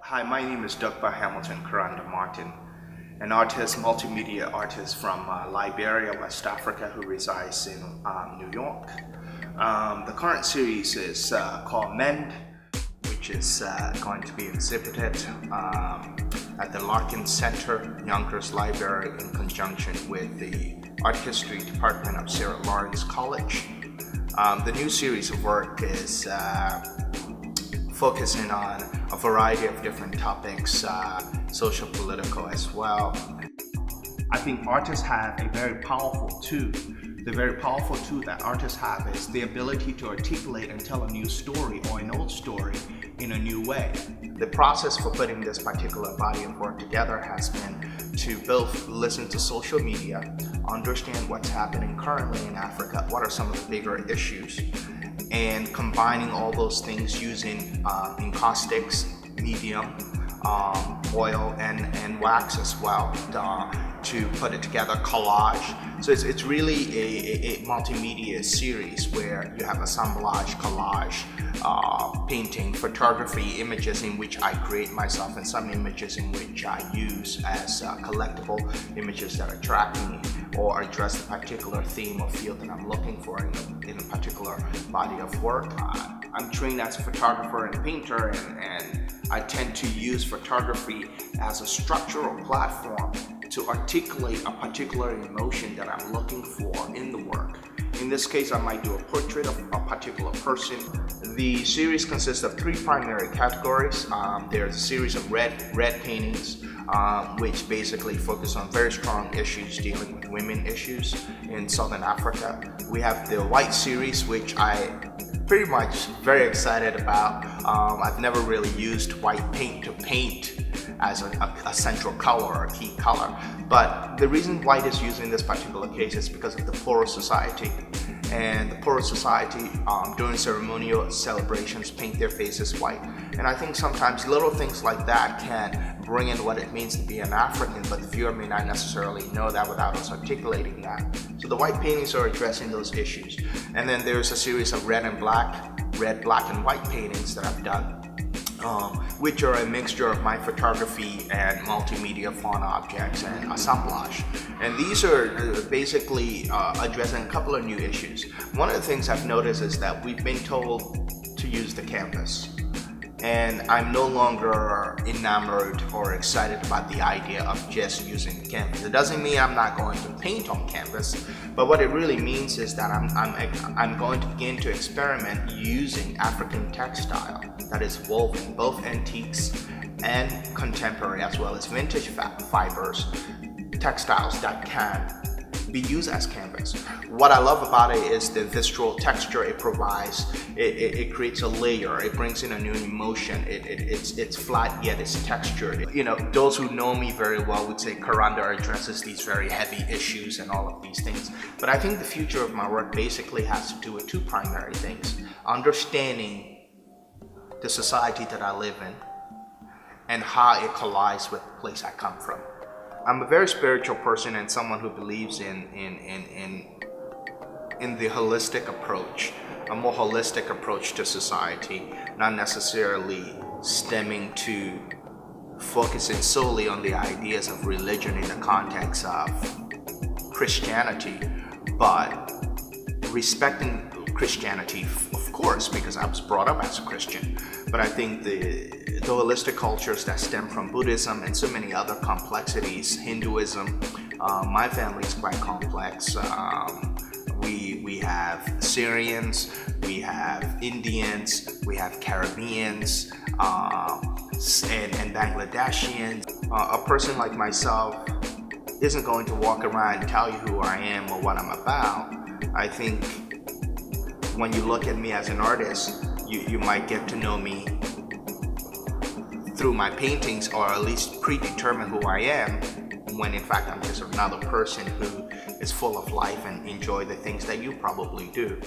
Hi, my name is Dr. Hamilton Caranda Martin, an artist, multimedia artist from Liberia, West Africa, who resides in New York. The current series is called MEND, which is going to be exhibited at the Larkin Center, Yonkers Library, in conjunction with the Art History Department of Sarah Lawrence College. The new series of work is focusing on a variety of different topics, social, political as well. I think artists have a very powerful tool. The very powerful tool that artists have is the ability to articulate and tell a new story or an old story in a new way. The process for putting this particular body of work together has been to both listen to social media, understand what's happening currently in Africa, what are some of the bigger issues, and combining all those things using encaustics, medium, oil, and wax as well to put it together, collage. So it's really a multimedia series where you have assemblage, collage, painting, photography, images in which I create myself, and some images in which I use as collectible images that attract me or address the particular theme or field that I'm looking for in a particular body of work. I'm trained as a photographer and painter, and I tend to use photography as a structural platform to articulate a particular emotion that I'm looking for in the work. In this case, I might do a portrait of a particular person. The series consists of three primary categories. There's a series of red paintings, which basically focus on very strong issues dealing with women issues in Southern Africa. We have the white series, which I pretty much very excited about. I've never really used white paint to paint as a central color or a key color, but the reason white is used in this particular case is because of the poorer society. And the poorer society during ceremonial celebrations paint their faces white, and I think sometimes little things like that can bring in what it means to be an African, but the viewer may not necessarily know that without us articulating that. So the white paintings are addressing those issues. And then there's a series of red, black and white paintings that I've done, which are a mixture of my photography and multimedia fauna objects and assemblage. And these are basically addressing a couple of new issues. One of the things I've noticed is that we've been told to use the canvas, and I'm no longer enamored or excited about the idea of just using the canvas. It doesn't mean I'm not going to paint on canvas, but what it really means is that I'm going to begin to experiment using African textile that is woven, both antiques and contemporary, as well as vintage fibers, textiles that can be used as canvas. What I love about it is the visceral texture it provides. It creates a layer. It brings in a new emotion. It's flat yet it's textured. You know, those who know me very well would say Caranda addresses these very heavy issues and all of these things. But I think the future of my work basically has to do with two primary things: understanding the society that I live in and how it collides with the place I come from. I'm a very spiritual person and someone who believes in the holistic approach, a more holistic approach to society, not necessarily stemming to focusing solely on the ideas of religion in the context of Christianity, but respecting Christianity, of course, because I was brought up as a Christian. But I think the holistic cultures that stem from Buddhism and so many other complexities, Hinduism, my family is quite complex. We have Syrians, we have Indians, we have Caribbeans, and Bangladeshians. A person like myself isn't going to walk around and tell you who I am or what I'm about. I think when you look at me as an artist, you might get to know me through my paintings, or at least predetermine who I am, when in fact I'm just another person who is full of life and enjoy the things that you probably do.